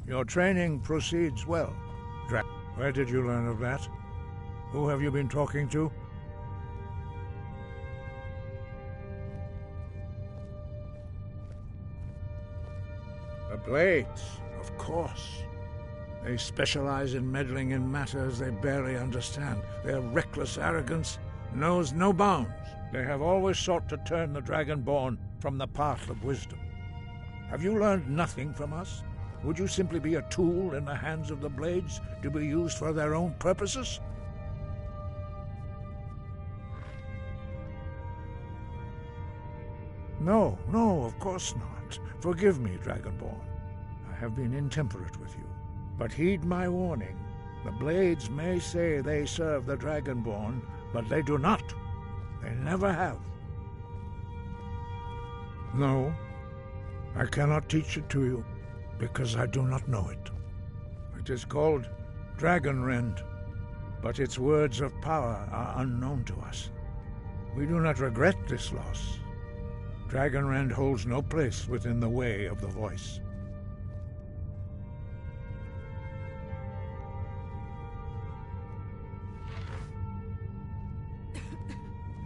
Your training proceeds well. Where did you learn of that? Who have you been talking to? The Blades, of course. They specialize in meddling in matters they barely understand. Their reckless arrogance knows no bounds. They have always sought to turn the Dragonborn from the path of wisdom. Have you learned nothing from us? Would you simply be a tool in the hands of the Blades to be used for their own purposes? No, of course not. Forgive me, Dragonborn. I have been intemperate with you. But heed my warning. The Blades may say they serve the Dragonborn, but they do not. They never have. No, I cannot teach it to you, because I do not know it. It is called Dragonrend, but its words of power are unknown to us. We do not regret this loss. Dragonrend holds no place within the way of the voice.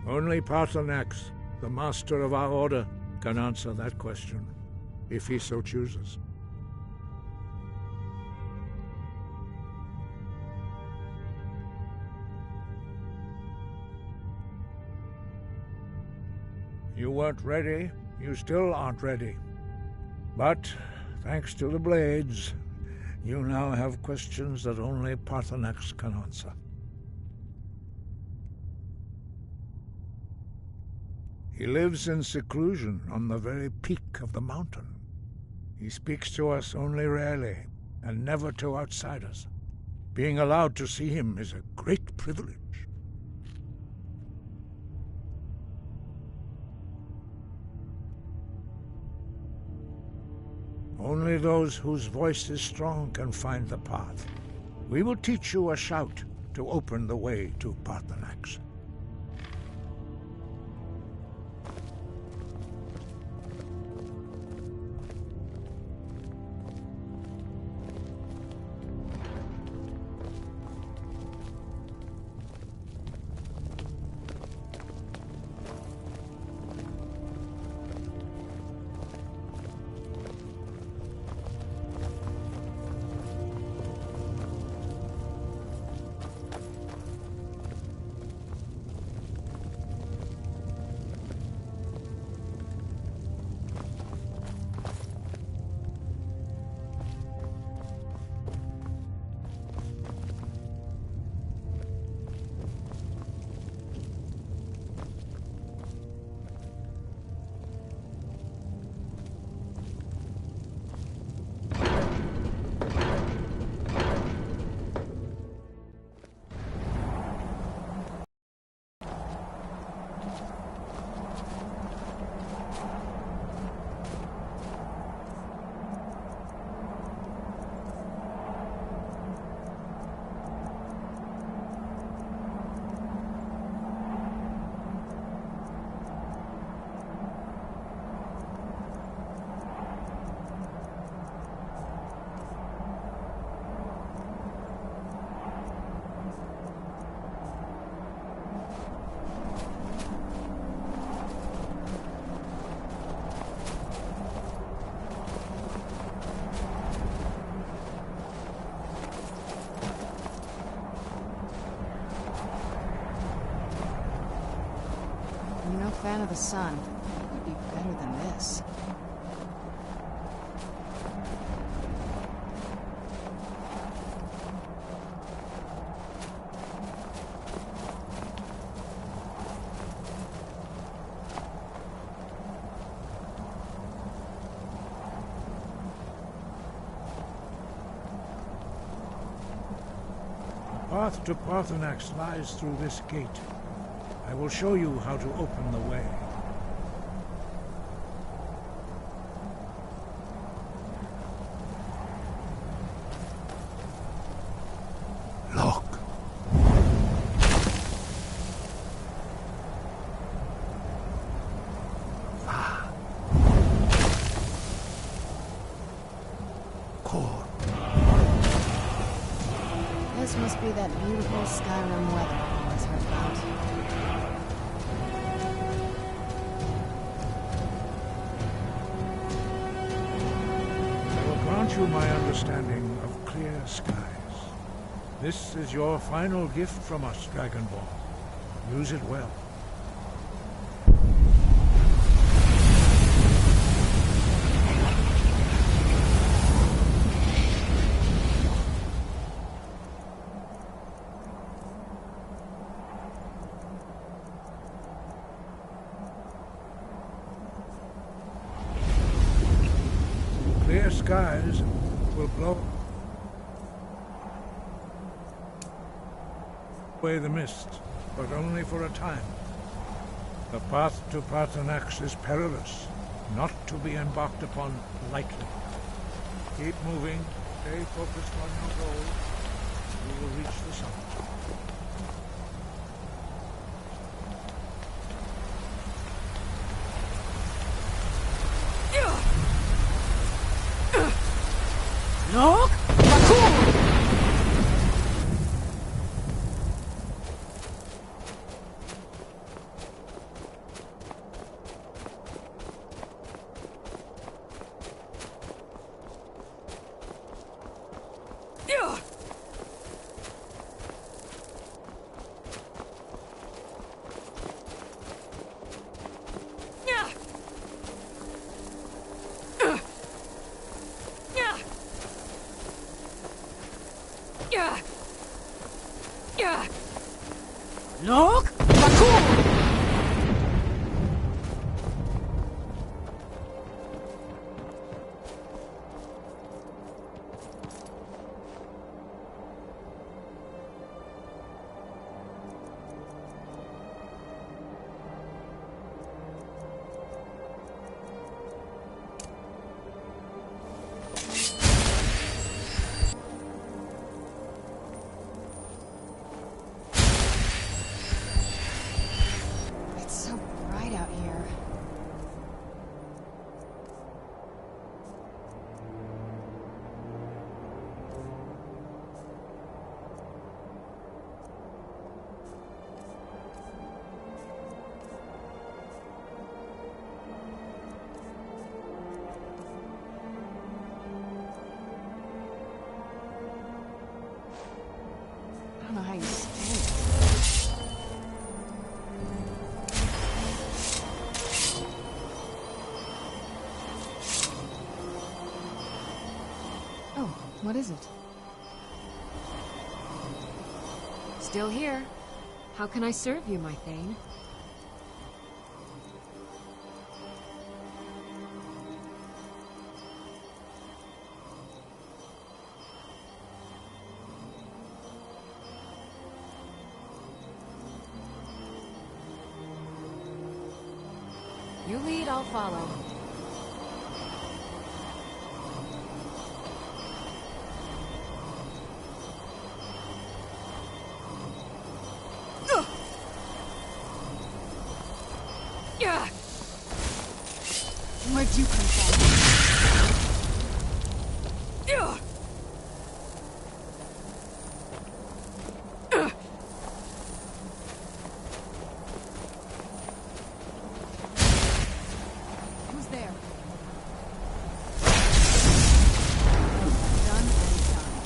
Only Paarthurnax, the master of our order, can answer that question, if he so chooses. You weren't ready. You still aren't ready. But, thanks to the Blades, you now have questions that only Paarthurnax can answer. He lives in seclusion on the very peak of the mountain. He speaks to us only rarely, and never to outsiders. Being allowed to see him is a great privilege. Only those whose voice is strong can find the path. We will teach you a shout to open the way to Paarthurnax. I'm no fan of the sun. It could be better than this. The path to Paarthurnax lies through this gate. I will show you how to open the way. Look. Ah. Core. This must be that beautiful Skyrim weather I've always heard about. I will grant you my understanding of clear skies. This is your final gift from us, Dragonborn. Use it well. Clear skies will blow away the mist, but only for a time. The path to Paarthurnax is perilous, not to be embarked upon lightly. Keep moving, stay focused on your goal. You will reach the summit. Look! Raccoon! Look! Raccoon! I don't know how you stand it. Oh, what is it? Still here. How can I serve you, my Thane? You lead, I'll follow. Where'd you come from? Who's there? Done and done.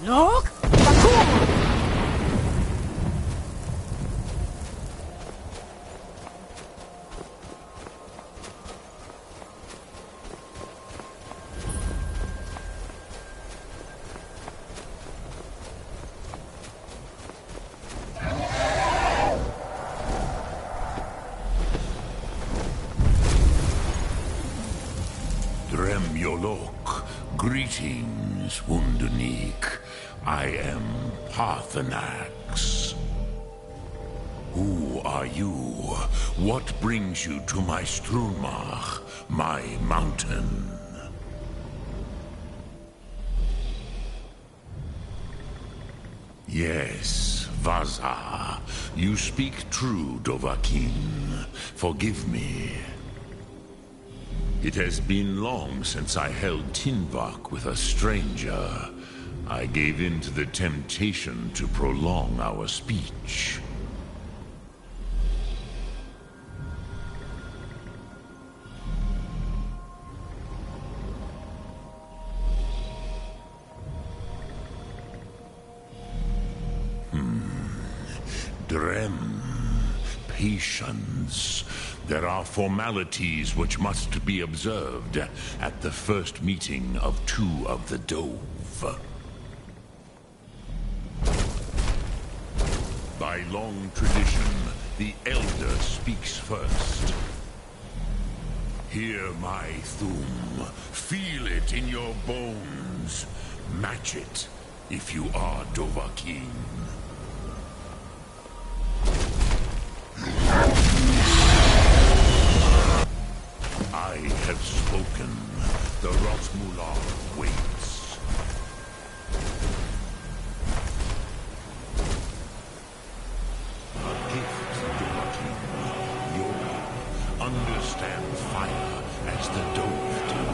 Look! Bakur! Greetings, Wunderneek. I am Parthenax. Who are you? What brings you to my Strunmach, my mountain? Yes, Vaza. You speak true, Dovahkiin. Forgive me. It has been long since I held Tinvak with a stranger. I gave in to the temptation to prolong our speech. Drem. Patience. There are formalities which must be observed at the first meeting of two of the Dove. By long tradition, the Elder speaks first. Hear my Thum. Feel it in your bones. Match it if you are Dovahkiin. I have spoken. The Rotmular waits. A gift, Dovahkiin. You understand fire as the Dove do.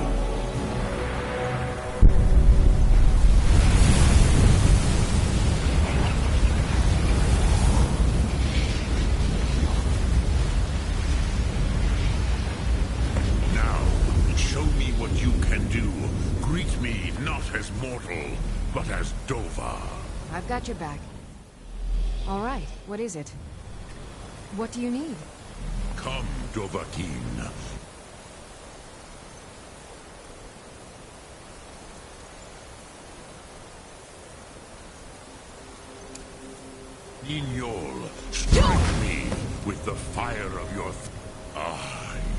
Greet me not as mortal, but as Dova. I've got your back. All right, what is it? What do you need? Come, Dovahkiin. Ninyol, strike me with the fire of your...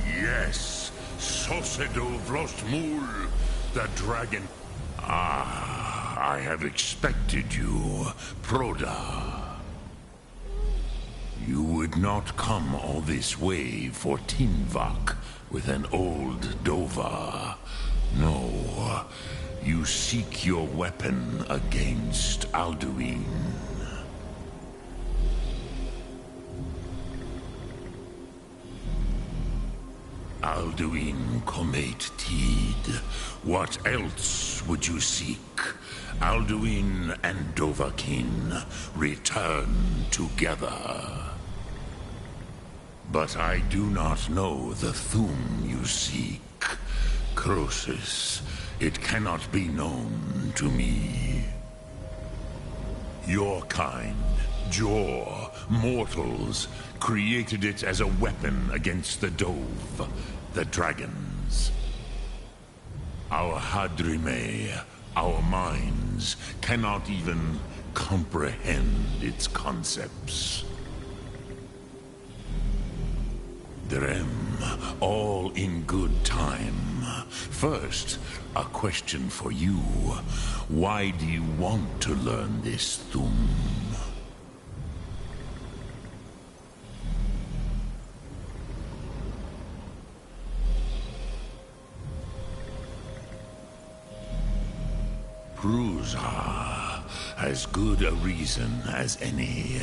yes. Sosedo Vrostmul, the dragon. I have expected you, Proda. You would not come all this way for Tinvak with an old Dova. No, you seek your weapon against Alduin. Alduin Comate Teed. What else would you seek? Alduin and Dovahkiin return together. But I do not know the Thum you seek. Croesus, it cannot be known to me. Your kind, Jor, mortals, created it as a weapon against the Dove, the dragons. Our Hadrime, our minds, cannot even comprehend its concepts. Drem, all in good time. First, a question for you. Why do you want to learn this Thum? Prusa, as good a reason as any.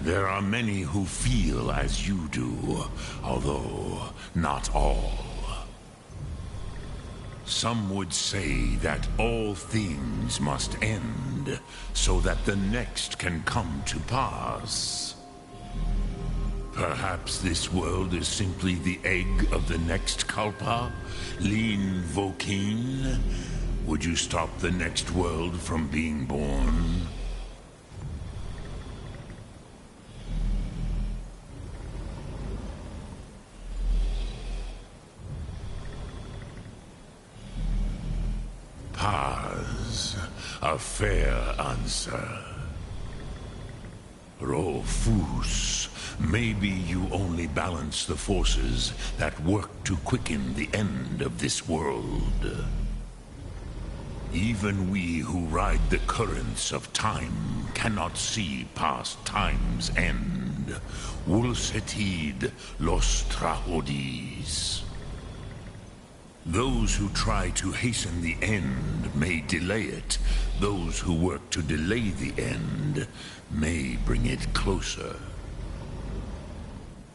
There are many who feel as you do, although not all. Some would say that all things must end, so that the next can come to pass. Perhaps this world is simply the egg of the next Kalpa, Lean Vokeen. Would you stop the next world from being born? Paz, a fair answer. Rofus, maybe you only balance the forces that work to quicken the end of this world. Even we who ride the currents of time cannot see past time's end. Wulsetid los trahodis. Those who try to hasten the end may delay it. Those who work to delay the end may bring it closer.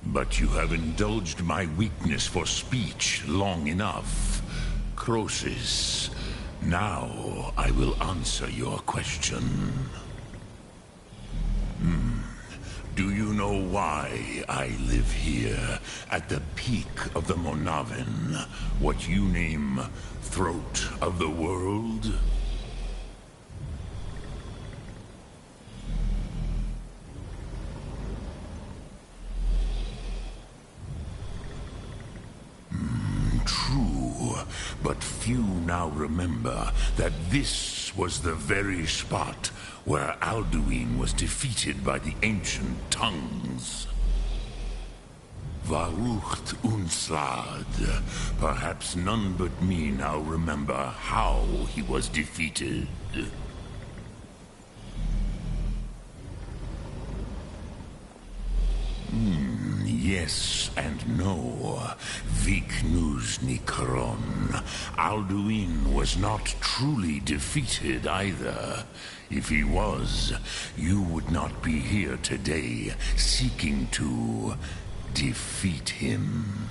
But you have indulged my weakness for speech long enough. Croesus, now I will answer your question. Do you know why I live here, at the peak of the Monavin, what you name Throat of the World? True, but few now remember that this was the very spot where Alduin was defeated by the ancient tongues. Varucht Unslad. Perhaps none but me now remember how he was defeated. Yes and no. Viknus Nikron. Alduin was not truly defeated either. If he was, you would not be here today seeking to defeat him.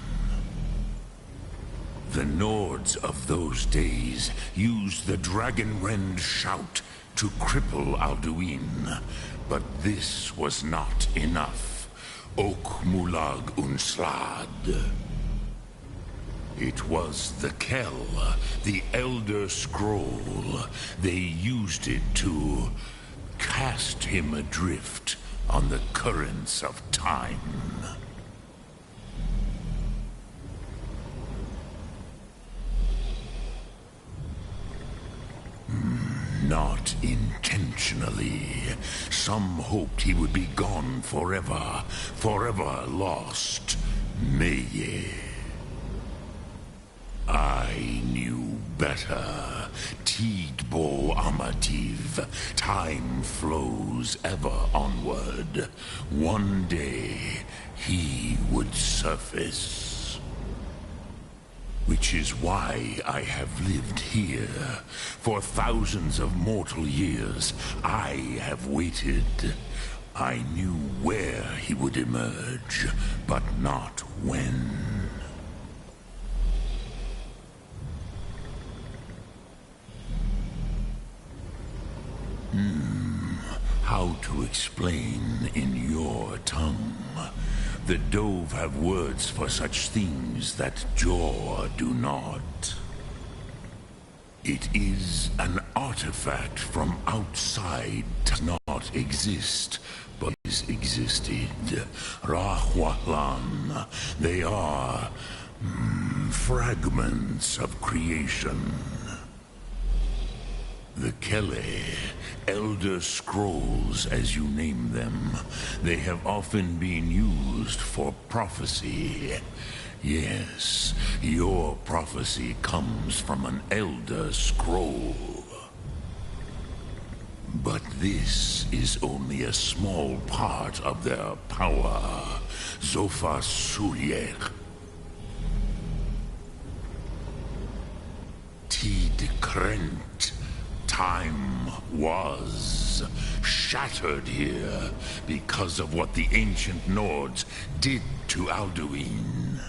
The Nords of those days used the Dragonrend shout to cripple Alduin, but this was not enough. Ok Mulag Unslad. It was the Kell, the Elder Scroll. They used it to cast him adrift on the currents of time. Not intentionally. Some hoped he would be gone forever, forever lost. Meye. I knew better. Tidbo Amativ. Time flows ever onward. One day, he would surface. Which is why I have lived here. For thousands of mortal years, I have waited. I knew where he would emerge, but not when. How to explain in your tongue? The Dove have words for such things that Jor do not. It is an artifact from outside, does not exist, but is existed. Rahwalan, they are fragments of creation. The Kele, Elder Scrolls as you name them, they have often been used for prophecy. Yes, your prophecy comes from an Elder Scroll. But this is only a small part of their power. Zofa Suryek. Tid Krent. Time was shattered here because of what the ancient Nords did to Alduin.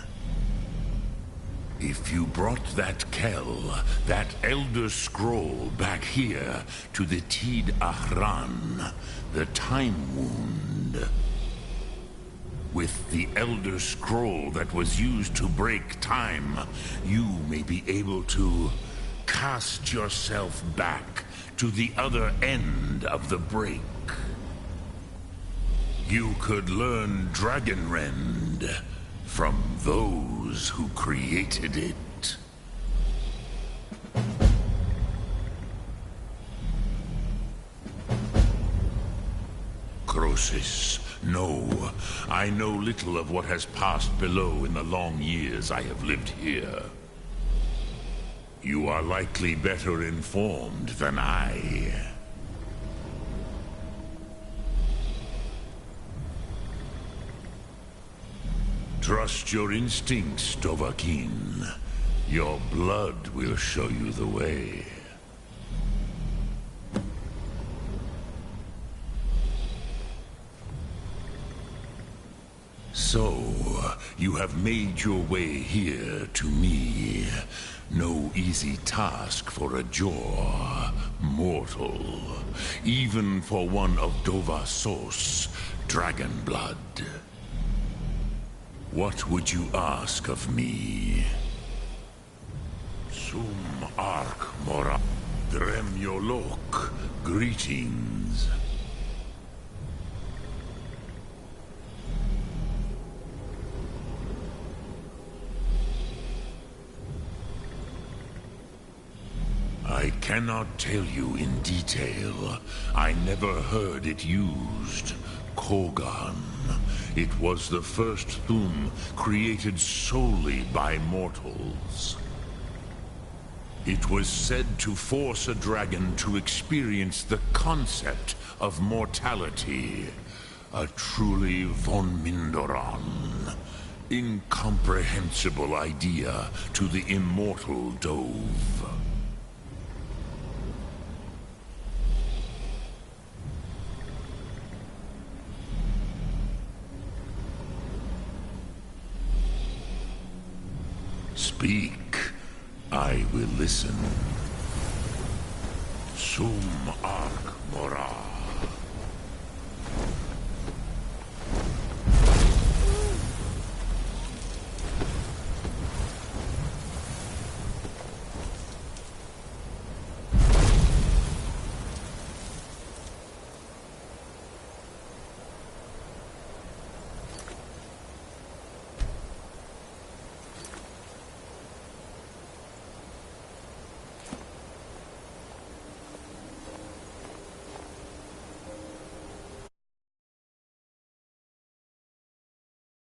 If you brought that Kell, that Elder Scroll back here to the Tid Ahran, the Time Wound, with the Elder Scroll that was used to break time, you may be able to cast yourself back to the other end of the break. You could learn Dragonrend from those who created it. Croesus, no. I know little of what has passed below in the long years I have lived here. You are likely better informed than I. Trust your instincts, Dovahkiin. Your blood will show you the way. So, you have made your way here to me. No easy task for a Jor mortal, even for one of Dovahsos, dragon blood. What would you ask of me? Sum Ark Mora Dremyolok, greetings. I cannot tell you in detail. I never heard it used. Kogan. It was the first Thum created solely by mortals. It was said to force a dragon to experience the concept of mortality. A truly von Mindoran. Incomprehensible idea to the immortal Dove. Speak. I will listen. Sum Ark Mora.